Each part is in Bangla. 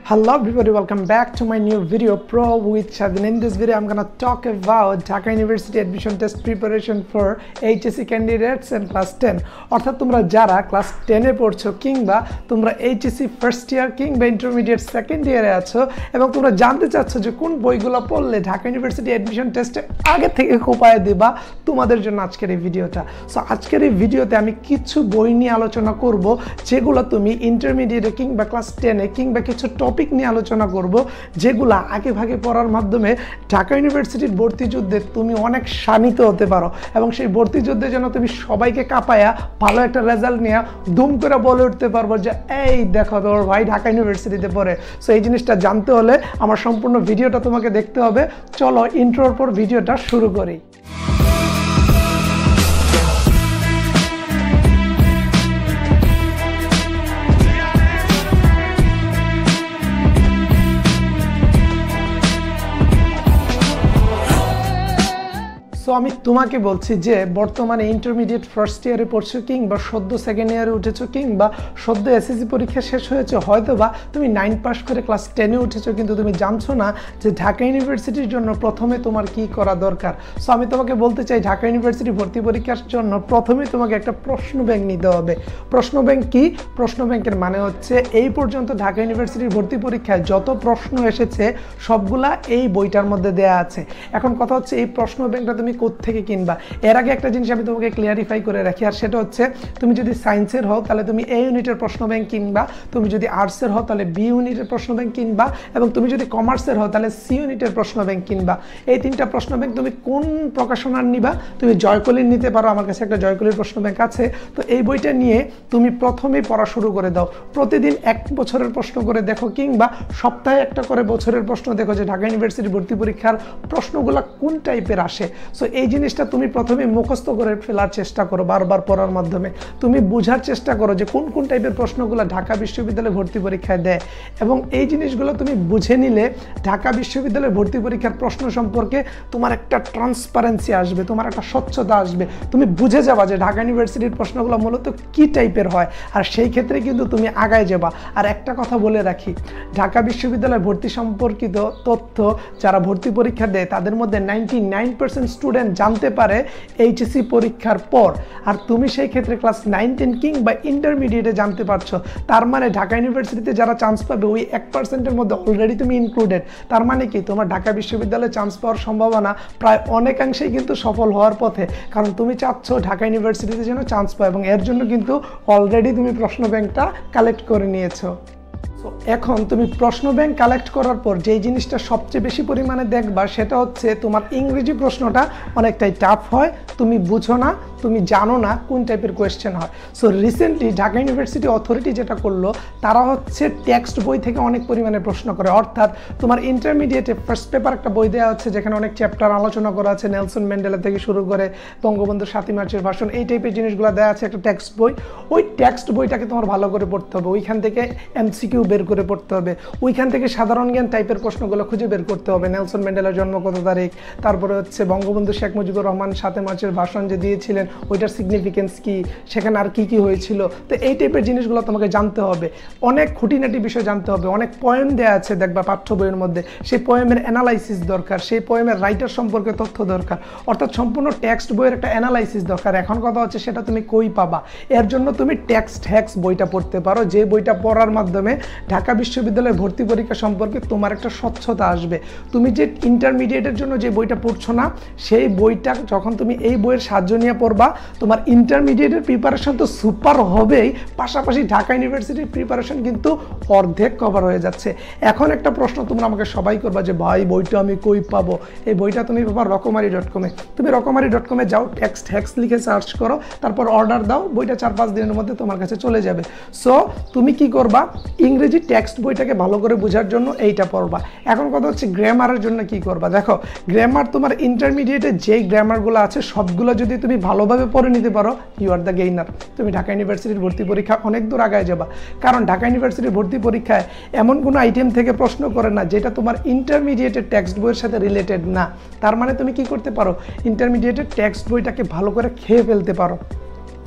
Hello everybody, welcome back to my new video Pro with Shadin. In this video I'm gonna talk about Dhaka University admission test preparation for HSC candidates and class 10 অর্থাৎ তোমরা যারা ক্লাস 10 এ পড়ছো কিংবা তোমরা HSC ফার্স্ট ইয়ার কিংবা ইন্টারমিডিয়েট সেকেন্ড ইয়ারে আছো এবং তোমরা জানতে চাচ্ছ যে কোন বইগুলো পড়লে ঢাকা ইউনিভার্সিটি অ্যাডমিশন টেস্টে আগে থেকে কোপায় দিবা তোমাদের জন্য আজকের এই ভিডিওটা। সো আজকের এই ভিডিওতে আমি কিছু বই নিয়ে আলোচনা করব যেগুলো তুমি ইন্টারমিডিয়েটে কিংবা ক্লাস 10 এ কিংবা কিছু টপিক নিয়ে আলোচনা করব যেগুলো আগে ভাগে পড়ার মাধ্যমে ঢাকা ইউনিভার্সিটির ভর্তি যুদ্ধে তুমি অনেক শানিত হতে পারো এবং সেই ভর্তি যুদ্ধে যেন তুমি সবাইকে কাঁপায়া ভালো একটা রেজাল্ট নিয়ে দুম করে বলে উঠতে পারবো যে এই দেখো তোর ভাই ঢাকা ইউনিভার্সিটিতে পড়ে। সো এই জিনিসটা জানতে হলে আমার সম্পূর্ণ ভিডিওটা তোমাকে দেখতে হবে। চলো ইন্ট্রোর পর ভিডিওটা শুরু করি। সো আমি তোমাকে বলছি যে বর্তমানে ইন্টারমিডিয়েট ফার্স্ট ইয়ারে পড়ছো কিংবা সদ্য সেকেন্ড ইয়ারে উঠেছো কিংবা সদ্য এসএসসি পরীক্ষা শেষ হয়েছে, হয়তো বা তুমি 9 পাস করে ক্লাস 10-এ উঠেছো কিন্তু তুমি জানছো না যে ঢাকা ইউনিভার্সিটির জন্য প্রথমে তোমার কি করা দরকার। সো আমি তোমাকে বলতে চাই ঢাকা ইউনিভার্সিটি ভর্তি পরীক্ষার জন্য প্রথমে তোমাকে একটা প্রশ্ন ব্যাংক নিতে হবে। প্রশ্ন ব্যাংক কি? প্রশ্ন ব্যাংকের মানে হচ্ছে এই পর্যন্ত ঢাকা ইউনিভার্সিটির ভর্তি পরীক্ষায় যত প্রশ্ন এসেছে সবগুলা এই বইটার মধ্যে দেয়া আছে। এখন কথা হচ্ছে এই প্রশ্ন ব্যাংকটা তুমি কোত্থেকে কিনবা। এর আগে একটা জিনিস আমি তোমাকে ক্লিয়ারিফাই করে রাখি, আর সেটা হচ্ছে তুমি যদি সায়েন্সের হও তাহলে তুমি এ ইউনিটের প্রশ্ন ব্যাংক কিনবা, তুমি যদি আর্টসের হও তাহলে বি ইউনিটের প্রশ্ন ব্যাংক কিনবা এবং তুমি যদি কমার্সের হও তাহলে সি ইউনিটের প্রশ্ন ব্যাংক কিনবা। এই তিনটা প্রশ্ন ব্যাংক তুমি কোন প্রকাশনার নিবা? তুমি জয়কলির নিতে পারো, আমার কাছে একটা জয়কলির প্রশ্ন ব্যাংক আছে। তো এই বইটা নিয়ে তুমি প্রথমেই পড়া শুরু করে দাও। প্রতিদিন 1 বছরের প্রশ্ন করে দেখো কিংবা সপ্তাহে একটা করে বছরের প্রশ্ন দেখো যে ঢাকা ইউনিভার্সিটি ভর্তি পরীক্ষার প্রশ্নগুলো কোন টাইপের আসে। সো এই জিনিসটা তুমি প্রথমে মুখস্থ করে ফেলার চেষ্টা করো বারবার পড়ার মাধ্যমে। তুমি বোঝার চেষ্টা করো যে কোন কোন টাইপের প্রশ্নগুলো ঢাকা বিশ্ববিদ্যালয়ে ভর্তি পরীক্ষায় দেয় এবং এই জিনিসগুলো তুমি বুঝে নিলে ঢাকা বিশ্ববিদ্যালয়ে ভর্তি পরীক্ষার প্রশ্ন সম্পর্কে তোমার একটা ট্রান্সপারেন্সি আসবে, তোমার একটা স্বচ্ছতা আসবে। তুমি বুঝে যাবা যে ঢাকা ইউনিভার্সিটির প্রশ্নগুলো মূলত কি টাইপের হয়, আর সেই ক্ষেত্রে কিন্তু তুমি আগায় যাবা। আর একটা কথা বলে রাখি, ঢাকা বিশ্ববিদ্যালয়ে ভর্তি সম্পর্কিত তথ্য যারা ভর্তি পরীক্ষা দেয় তাদের মধ্যে 99% স্টুডেন্ট জানতে পারে এইচএসসি পরীক্ষার পর, আর তুমি সেই ক্ষেত্রে ক্লাস 9, 10 কিংবা ইন্টারমিডিয়েটে জানতে পারছো। তার মানে ঢাকা ইউনিভার্সিটিতে যারা চান্স পাবে ওই 1%-এর মধ্যে অলরেডি তুমি ইনক্লুডেড। তার মানে কি তোমার ঢাকা বিশ্ববিদ্যালয়ে চান্স পাওয়ার সম্ভাবনা প্রায় অনেকাংশেই কিন্তু সফল হওয়ার পথে, কারণ তুমি চাচ্ছ ঢাকা ইউনিভার্সিটিতে যেন চান্স পাও এবং এর জন্য কিন্তু অলরেডি তুমি প্রশ্ন ব্যাংকটা কালেক্ট করে নিয়েছো। এখন তুমি প্রশ্ন ব্যাংক কালেক্ট করার পর যেই জিনিসটা সবচেয়ে বেশি পরিমাণে দেখবা সেটা হচ্ছে তোমার ইংরেজি প্রশ্নটা অনেকটাই টাফ হয়, তুমি বুঝো না, তুমি জানো না কোন টাইপের কোয়েশ্চেন হয়। So recently Dhaka university authority যেটা করলো তারা হচ্ছে টেক্সট বই থেকে অনেক পরিমাণে প্রশ্ন করে। অর্থাৎ তোমার ইন্টারমিডিয়েটে ফার্স্ট পেপার একটা বই দেওয়া হচ্ছে যেখানে অনেক চ্যাপ্টার আলোচনা করা আছে, নেলসন ম্যান্ডেলা থেকে শুরু করে বঙ্গবন্ধু 7ই মার্চের ভাষণ, এই টাইপের জিনিসগুলো দেওয়া আছে একটা টেক্সট বই। ওই টেক্সট বইটাকে তোমার ভালো করে পড়তে হবে, ওইখান থেকে এমসিকিউ বের করে পড়তে হবে, ওইখান থেকে সাধারণ জ্ঞান টাইপের প্রশ্নগুলো খুঁজে বের করতে হবে। নেলসন ম্যান্ডেলার জন্ম কত তারিখ, তারপরে হচ্ছে বঙ্গবন্ধু শেখ মুজিবুর রহমান 7 মার্চের ভাষণ যে দিয়েছিলেন ওইটার সিগনিফিকেন্স কি, সেখানে আর কি কি হয়েছিল। তো এই টাইপের জিনিসগুলো তোমাকে জানতে হবে, অনেক খুঁটিনাটি বিষয় জানতে হবে। অনেক পোয়েম দেওয়া আছে দেখবা পাঠ্য বইয়ের মধ্যে, সেই পোয়েমের অ্যানালাইসিস দরকার, সেই পোয়েমের রাইটার সম্পর্কে তথ্য দরকার, অর্থাৎ সম্পূর্ণ টেক্সট বইয়ের একটা অ্যানালাইসিস দরকার। এখন কথা হচ্ছে সেটা তুমি কই পাবা? এর জন্য তুমি টেক্সট হ্যাক্স বইটা পড়তে পারো, যে বইটা পড়ার মাধ্যমে ঢাকা বিশ্ববিদ্যালয়ের ভর্তি পরীক্ষা সম্পর্কে তোমার একটা স্বচ্ছতা আসবে। তুমি যে ইন্টারমিডিয়েটের জন্য যে বইটা পড়ছো না সেই বইটা যখন তুমি এই বইয়ের সাহায্য নিয়ে পড়বা তোমার ইন্টারমিডিয়েটের প্রিপারেশন তো সুপার হবেই, পাশাপাশি ঢাকা ইউনিভার্সিটির প্রিপারেশন কিন্তু অর্ধেক কভার হয়ে যাচ্ছে। এখন একটা প্রশ্ন তোমরা আমাকে সবাই করবা যে ভাই বইটা আমি কই পাবো? এই বইটা তুমি পাবা রকমারি.com-এ। তুমি রকমারি.com-এ যাও, টেক্সট হ্যাক্স লিখে সার্চ করো, তারপর অর্ডার দাও, বইটা 4-5 দিনের মধ্যে তোমার কাছে চলে যাবে। সো তুমি কি করবা? ইংরেজি টেক্সট বইটাকে ভালো করে বোঝার জন্য এইটা পড়বা। এখন কথা হচ্ছে গ্রামারের জন্য কি করবা। দেখো গ্রামার তোমার ইন্টারমিডিয়েটে যেই গ্রামারগুলো আছে সবগুলো যদি তুমি ভালোভাবে পড়ে নিতে পারো ইউ আর দ্য গেইনার। তুমি ঢাকা ইউনিভার্সিটির ভর্তি পরীক্ষা অনেক দূর আগায় যাবা, কারণ ঢাকা ইউনিভার্সিটির ভর্তি পরীক্ষায় এমন কোনো আইটেম থেকে প্রশ্ন করে না যেটা তোমার ইন্টারমিডিয়েটের টেক্সট বইয়ের সাথে রিলেটেড না। তার মানে তুমি কি করতে পারো? ইন্টারমিডিয়েটের টেক্সট বইটাকে ভালো করে খেয়ে ফেলতে পারো।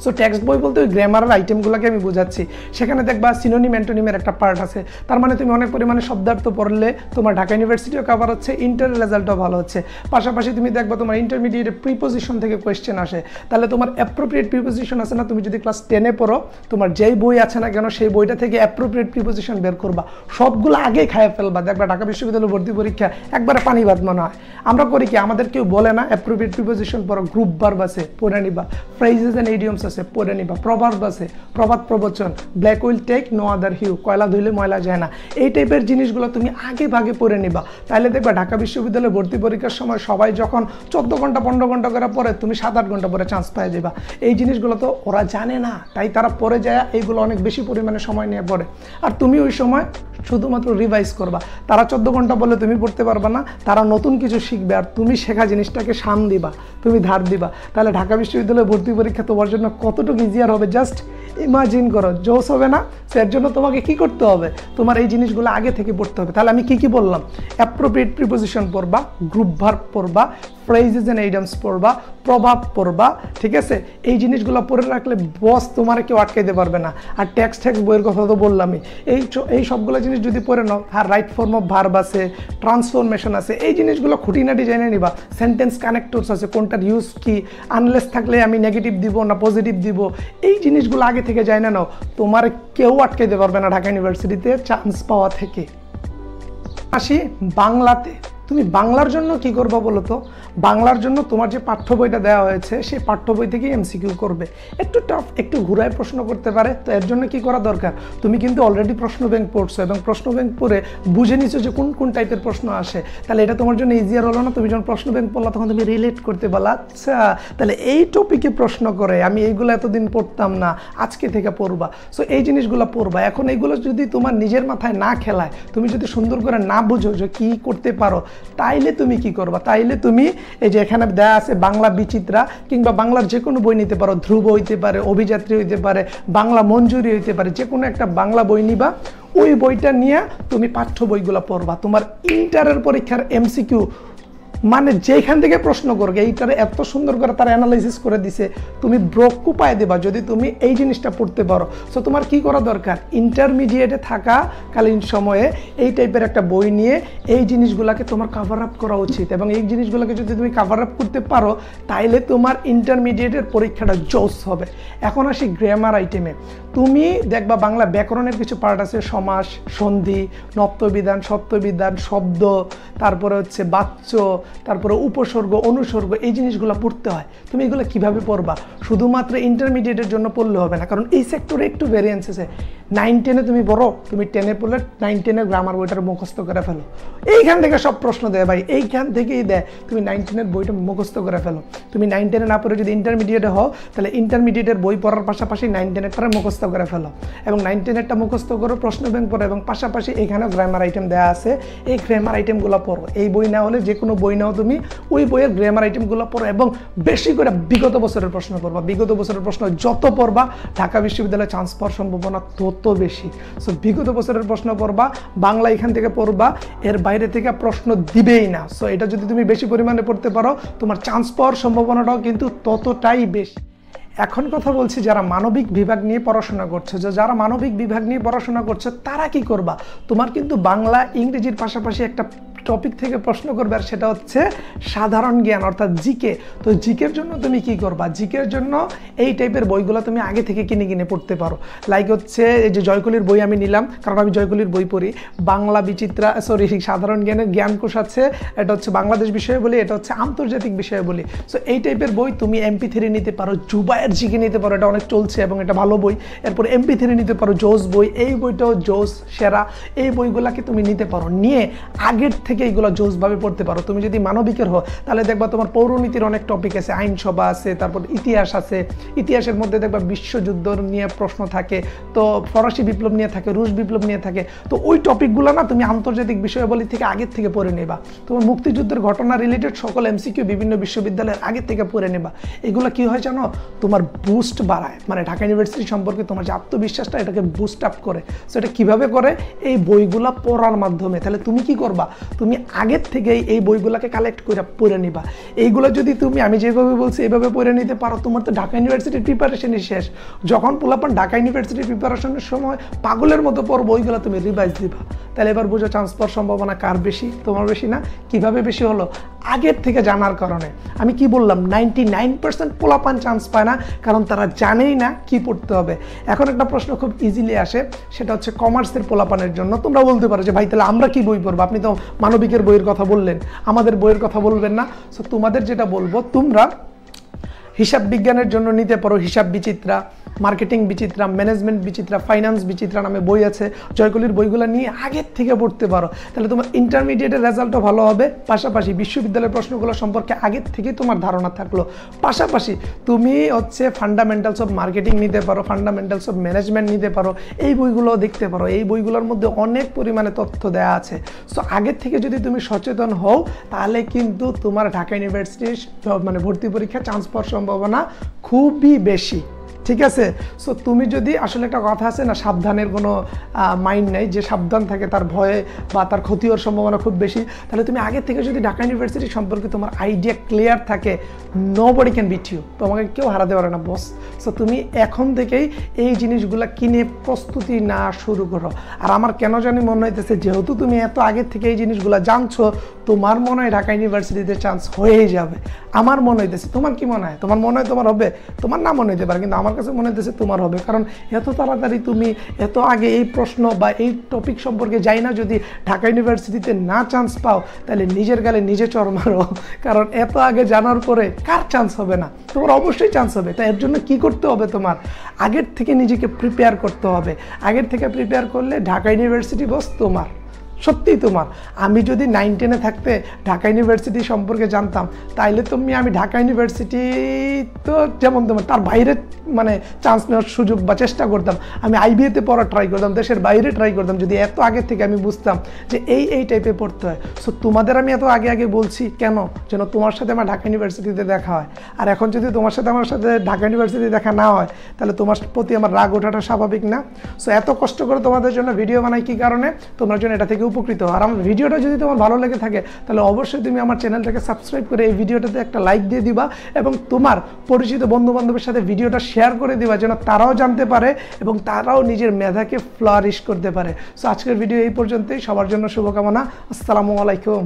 সো টেক্সট বই বলতে ওই গ্রামারের আইটেমগুলোকে আমি বোঝাচ্ছি। সেখানে দেখবা সিনোনিম অ্যান্টোনিমের একটা পার্ট আছে, তার মানে তুমি অনেক পরিমাণে শব্দার্থ পড়লে তোমার ঢাকা ইউনিভার্সিটিও কভার হচ্ছে, ইন্টারের রেজাল্টও ভালো হচ্ছে। পাশাপাশি তুমি দেখবা তোমার ইন্টারমিডিয়েটে প্রিপোজিশন থেকে কোয়েশ্চেন আসে, তাহলে তোমার অ্যাপ্রোপ্রিয়েট প্রিপোজিশন আছে না, তুমি যদি ক্লাস 10-এ পড়ো তোমার যেই বই আছে না কেন সেই বইটা থেকে অ্যাপ্রোপ্রিয়েট প্রিপোজিশন বের করবা, সবগুলো আগেই খাইয়ে ফেলবা। দেখবা ঢাকা বিশ্ববিদ্যালয় ভর্তি পরীক্ষা একবারে পানি ভাত মনে হয়। আমরা করি কি, আমাদের কেউ বলে না অ্যাপ্রোপ্রিয়েট প্রিপোজিশন পড়ো, গ্রুপ ভার্ব আছে পড়ে নিবা, ফ্রেজেস এন্ড ইডিয়মস আছে পড়ে নিবা, প্রভার্ব আছে, প্রবাদ প্রবচন, black will take no other hue, কয়লা ধুইলে ময়লা যায় না, এই টাইপের জিনিসগুলো তুমি আগে ভাগে পড়ে নিবা। তাহলে দেখবা ঢাকা বিশ্ববিদ্যালয়ে ভর্তি পরীক্ষার সময় সবাই যখন 14 ঘন্টা 15 ঘন্টা করে পড়ে, তুমি 7-8 ঘন্টা পরে চান্স পাই যাবা। এই জিনিসগুলো তো ওরা জানে না, তাই তারা পড়ে যায় এইগুলো অনেক বেশি পরিমাণে সময় নিয়ে পড়ে। আর তুমি ওই সময় শুধুমাত্র রিভাইজ করবা। তারা 14 ঘন্টা বললে তুমি পড়তে পারবা না, তারা নতুন কিছু শিখবে আর তুমি শেখা জিনিসটাকে শান দিবা, তুমি ধার দিবা। তাহলে ঢাকা বিশ্ববিদ্যালয়ে ভর্তি পরীক্ষা তোমার জন্য কতটুকু ইজিয়ার হবে জাস্ট ইমাজিন করো। জোস হবে না? এর জন্য তোমাকে কি করতে হবে, তোমার এই জিনিসগুলো আগে থেকে পড়তে হবে। তাহলে আমি কি বললাম, অ্যাপ্রোপ্রিয়েট প্রিপোজিশন পড়বা, গ্রুপ ভার্ব পড়বা, ফ্রেজেস এন্ড ইডিয়মস পড়বা, প্রভাব পড়বা, ঠিক আছে? এই জিনিসগুলো পড়ে রাখলে বস তোমার কেউ আটকাইতে পারবে না। আর টেক্সট বইয়ের কথা তো বললামই, এই সবগুলো জিনিস যদি পড়ে নাও, আর রাইট ফর্ম অফ ভার্ব আছে, ট্রান্সফরমেশন আছে, এই জিনিসগুলো খুঁটিনাটি জেনে নিবা। সেন্টেন্স কানেক্টরস আছে, কোনটার ইউজ কি, আনলেস থাকলে আমি নেগেটিভ দিব না পজিটিভ দিব, এই জিনিসগুলো আগে থেকে জানে নাও, তোমার কেউ আটকাইতে পারবে না ঢাকা ইউনিভার্সিটিতে চান্স পাওয়া থেকে। আসি বাংলাতে। তুমি বাংলার জন্য কি করবা বলো তো? বাংলার জন্য তোমার যে পাঠ্য বইটা দেওয়া হয়েছে সেই পাঠ্য বই থেকেই এমসিকিউ করবে। একটু টাফ, একটু ঘুরায় প্রশ্ন করতে পারে। তো এর জন্য কি করা দরকার, তুমি কিন্তু অলরেডি প্রশ্ন ব্যাংক পড়ছো এবং প্রশ্ন ব্যাংক পড়ে বুঝে নিছো যে কোন কোন টাইপের প্রশ্ন আসে। তাহলে এটা তোমার জন্য ইজিয়ার হলো না? তুমি যখন প্রশ্ন ব্যাংক পড়লা তখন তুমি রিলেট করতে পারলা, আচ্ছা তাহলে এই টপিকে প্রশ্ন করে, আমি এইগুলো এতদিন পড়তাম না, আজকে থেকে পড়বা। সো এই জিনিসগুলো পড়বা। এখন এইগুলো যদি তোমার নিজের মাথায় না খেলায়, তুমি যদি সুন্দর করে না বুঝো যে কী করতে পারো, তাইলে তুমি কি করবা? তাইলে তুমি এই যে এখানে দেয়া আছে বাংলা বিচিত্রা, কিংবা বাংলার যে কোনো বই নিতে পারো, ধ্রুব হইতে পারে, অভিযাত্রী হইতে পারে, বাংলা মঞ্জুরি হইতে পারে, যে কোনো একটা বাংলা বই নিবা। ওই বইটা নিয়ে তুমি পাঠ্য বইগুলো পড়বা। তোমার ইন্টারের পরীক্ষার এমসিকিউ মানে যেখান থেকে প্রশ্ন করবে, এইটারে এত সুন্দর করে তারা অ্যানালাইসিস করে দিছে, তুমি ব্রক্কু পায় দেবা যদি তুমি এই জিনিসটা পড়তে পারো। সো তোমার কি করা দরকার, ইন্টারমিডিয়েটে থাকাকালীন সময়ে এই টাইপের একটা বই নিয়ে এই জিনিসগুলোকে তোমার কাভার আপ করা উচিত। এবং এই জিনিসগুলোকে যদি তুমি কাভার আপ করতে পারো, তাইলে তোমার ইন্টারমিডিয়েটের পরীক্ষাটা জোস হবে। এখন আসি গ্রামার আইটেমে। তুমি দেখবা বাংলা ব্যাকরণের কিছু পার্ট আছে, সমাস, সন্ধি, নপ্তবিধান, সপ্তবিধান, শব্দ, তারপরে হচ্ছে বাচ্য, তারপরে উপসর্গ, অনুসর্গ, এই জিনিসগুলো পড়তে হয়। তুমি এগুলো কিভাবে পড়বা? শুধুমাত্র ইন্টারমিডিয়েটের জন্য পড়লে হবে না, কারণ এই সেক্টরে একটু ভেরিয়েন্স আছে। 9-10-এ তুমি বড়, তুমি 10-এ পড়লে 9-10-এর গ্রামার বইটার মুখস্থ করে ফেলো। এইখান থেকে সব প্রশ্ন দেয় ভাই, এইখান থেকেই দেয়। তুমি 9-10-এর বইটা মুখস্থ করে ফেলো। তুমি 9-10-এ না পড়ে যদি ইন্টারমিডিয়েটে হও, তাহলে ইন্টারমিডিয়েটের বই পড়ার পাশাপাশি 9-10-এরটা মুখস্থ করে ফেলো। এবং 9-10-এরটা মুখস্থ করো, প্রশ্ন ব্যাংক পড়ো, এবং পাশাপাশি এখানেও গ্রামার আইটেম দেওয়া আছে, এই গ্রামার আইটেমগুলো পড়ো। এই বই না হলে যে কোনো বই নাও তুমি, ওই বইয়ের গ্রামার আইটেমগুলো পড়ো এবং বেশি করে বিগত বছরের প্রশ্ন পড়বা। বিগত বছরের প্রশ্ন যত পড়বা, ঢাকা বিশ্ববিদ্যালয়ে চান্স পাওয়ার সম্ভাবনা তত বেশি। সো বিগত বছরের প্রশ্ন পড়বা, বাংলা এখান থেকে পড়বা, এর বাইরে থেকে প্রশ্ন দিবেই না। সো এটা যদি তুমি বেশি পরিমাণে পড়তে পারো, তোমার চান্স পাওয়ার সম্ভাবনাটাও কিন্তু ততটাই বেশি। এখন কথা বলছি যারা মানবিক বিভাগ নিয়ে পড়াশোনা করছে, যারা মানবিক বিভাগ নিয়ে পড়াশোনা করছে তারা কি করবা? তোমার কিন্তু বাংলা ইংরেজির পাশাপাশি একটা টপিক থেকে প্রশ্ন করবে, আর সেটা হচ্ছে সাধারণ জ্ঞান অর্থাৎ জিকে। তো জিকের জন্য তুমি কি করবা? জিকের জন্য এই টাইপের বইগুলো তুমি আগে থেকে কিনে পড়তে পারো। লাইক হচ্ছে এই যে জয়কলির বই আমি নিলাম, কারণ আমি জয়কলির বই পড়ি। বাংলা বিচিত্রা, সাধারণ জ্ঞানের জ্ঞানকোষ আছে, এটা হচ্ছে বাংলাদেশ বিষয়ে বলি, এটা হচ্ছে আন্তর্জাতিক বিষয়ে বলি। সো এই টাইপের বই তুমি MP3 নিতে পারো, জুবায়ের জিকে নিতে পারো, এটা অনেক চলছে এবং এটা ভালো বই। এরপর MP3 নিতে পারো, জোস বই, এই বইটাও জোস সেরা। এই বইগুলোকে তুমি নিতে পারো, নিয়ে আগের থেকে এইগুলো জোসভাবে পড়তে পারো। তুমি যদি মানবিকের হও, তাহলে দেখবা তোমার পৌরনীতির অনেক টপিক আছে, আইনসভা আছে, তারপর ইতিহাস আছে। ইতিহাসের মধ্যে দেখবা বিশ্বযুদ্ধ নিয়ে প্রশ্ন থাকে, তো ফরাসি বিপ্লব নিয়ে থাকে, রুশ বিপ্লব নিয়ে থাকে। তো ওই টপিকগুলো না তুমি আন্তর্জাতিক বিষয়াবলী থেকে আগের থেকে পড়ে নেবা। তোমার মুক্তিযুদ্ধের ঘটনা রিলেটেড সকল MCQ বিভিন্ন বিশ্ববিদ্যালয়ের আগের থেকে পড়ে নেবা। এগুলো কি হয় জানো, তোমার বুস্ট বাড়ায়, মানে ঢাকা ইউনিভার্সিটি সম্পর্কে তোমার যে আত্মবিশ্বাসটা, এটাকে বুস্ট আপ করে। সো এটা কীভাবে করে? এই বইগুলা পড়ার মাধ্যমে। তাহলে তুমি কি করবা? তুমি তুমি আগের থেকেই এই বইগুলোকে কালেক্ট করে পড়ে নিবা। এইগুলো যদি তুমি আমি যেভাবে বলছি এইভাবে পড়ে নিতে পারো, তোমার তো ঢাকা ইউনিভার্সিটির প্রিপারেশনই শেষ। যখন পোলাপান ঢাকা ইউনিভার্সিটির প্রিপারেশনের সময় পাগলের মতো পর বইগুলো তুমি রিভাইজ দিবা, তাহলে এবার বুঝো চান্স পাওয়ার সম্ভাবনা কার বেশি, তোমার বেশি না। কিভাবে বেশি হলো? আগের থেকে জানার কারণে। আমি কি বললাম, 99% পোলাপান চান্স পায় না, কারণ তারা জানেই না কি পড়তে হবে। এখন একটা প্রশ্ন খুব ইজিলি আসে, সেটা হচ্ছে কমার্সের পোলাপানের জন্য। তোমরা বলতে পারো যে ভাই তাহলে আমরা কি বই পড়বো? আপনি তো মানবিকের বইয়ের কথা বললেন, আমাদের বইয়ের কথা বলবেন না। সো তোমাদের যেটা বলবো, তোমরা হিসাব বিজ্ঞানের জন্য নিতে পারো হিসাব বিচিত্রা, মার্কেটিং বিচিত্রা, ম্যানেজমেন্ট বিচিত্রা, ফাইন্যান্স বিচিত্রা নামে বই আছে। জয়কলির বইগুলো নিয়ে আগের থেকে পড়তে পারো, তাহলে তোমার ইন্টারমিডিয়েটের রেজাল্টও ভালো হবে। পাশাপাশি বিশ্ববিদ্যালয়ের প্রশ্নগুলো সম্পর্কে আগের থেকেই তোমার ধারণা থাকলো। পাশাপাশি তুমি হচ্ছে ফান্ডামেন্টালস অফ মার্কেটিং নিতে পারো, ফান্ডামেন্টালস অফ ম্যানেজমেন্ট নিতে পারো, এই বইগুলো দেখতে পারো। এই বইগুলোর মধ্যে অনেক পরিমাণে তথ্য দেওয়া আছে। সো আগের থেকে যদি তুমি সচেতন হও, তাহলে কিন্তু তোমার ঢাকা ইউনিভার্সিটির মানে ভর্তি পরীক্ষা চান্স পাওয়ার সম্ভাবনা খুবই বেশি। ঠিক আছে? সো তুমি যদি আসলে একটা কথা আছে না, সাবধানের কোনো মাইন্ড নেই, যে সাবধান থাকে তার ভয়ে বা তার ক্ষতি হওয়ার সম্ভাবনা খুব বেশি। তাহলে তুমি আগে থেকে যদি ঢাকা ইউনিভার্সিটি সম্পর্কে তোমার আইডিয়া ক্লিয়ার থাকে, নোবডি ক্যান বিট ইউ, তোমাকে কেউ হারাতে পারে না বস। সো তুমি এখন থেকেই এই জিনিসগুলো কিনে প্রস্তুতি না শুরু করো। আর আমার কেন জানি মনে হইতেছে, যেহেতু তুমি এত আগের থেকে এই জিনিসগুলো জানছো, তোমার মনে হয় ঢাকা ইউনিভার্সিটিতে চান্স হয়েই যাবে। আমার মনে হইতেছে, তোমার কি মনে হয়? তোমার মনে হয় তোমার হবে, তোমার না মনে হইতে পারে, কিন্তু আমার কাছে মনে হইতেছে তোমার হবে। কারণ এত তাড়াতাড়ি তুমি এত আগে এই প্রশ্ন বা এই টপিক সম্পর্কে যাই না, যদি ঢাকা ইউনিভার্সিটিতে না চান্স পাও, তাহলে নিজের গালে নিজে চড় মারো। কারণ এত আগে জানার পরে কার চান্স হবে না? তোমার অবশ্যই চান্স হবে। তাই এর জন্য কি করতে হবে? তোমার আগের থেকে নিজেকে প্রিপেয়ার করতে হবে। আগের থেকে প্রিপেয়ার করলে ঢাকা ইউনিভার্সিটি বস তোমার, সত্যিই তোমার। আমি যদি 9-10-এ থাকতে ঢাকা ইউনিভার্সিটি সম্পর্কে জানতাম, তাইলে আমি ঢাকা ইউনিভার্সিটি তো যেমন তোমার তার বাইরে মানে চান্স নেওয়ার সুযোগ বা চেষ্টা করতাম। আমি আইবিএতে পড়া ট্রাই করতাম, দেশের বাইরে ট্রাই করতাম, যদি এত আগে থেকে আমি বুঝতাম যে এই টাইপে পড়তে হয়। সো তোমাদের আমি এত আগে বলছি কেন? যেন তোমার সাথে আমার ঢাকা ইউনিভার্সিটিতে দেখা হয়। আর এখন যদি তোমার সাথে আমার সাথে ঢাকা ইউনিভার্সিটিতে দেখা না হয়, তাহলে তোমার প্রতি আমার রাগ ওঠাটা স্বাভাবিক না? সো এত কষ্ট করে তোমাদের জন্য ভিডিও বানাই কি কারণে? তোমরা যেন এটা থেকে উপকৃত। আর আমার ভিডিওটা যদি তোমার ভালো লেগে থাকে, তাহলে অবশ্যই তুমি আমার চ্যানেলটাকে সাবস্ক্রাইব করে এই ভিডিওটাতে একটা লাইক দিয়ে দিবা, এবং তোমার পরিচিত বন্ধু বান্ধবের সাথে ভিডিওটা শেয়ার করে দিবা, যেন তারাও জানতে পারে এবং তারাও নিজের মেধাকে ফ্লারিশ করতে পারে। সো আজকের ভিডিও এই পর্যন্তই। সবার জন্য শুভকামনা। আসসালামু আলাইকুম।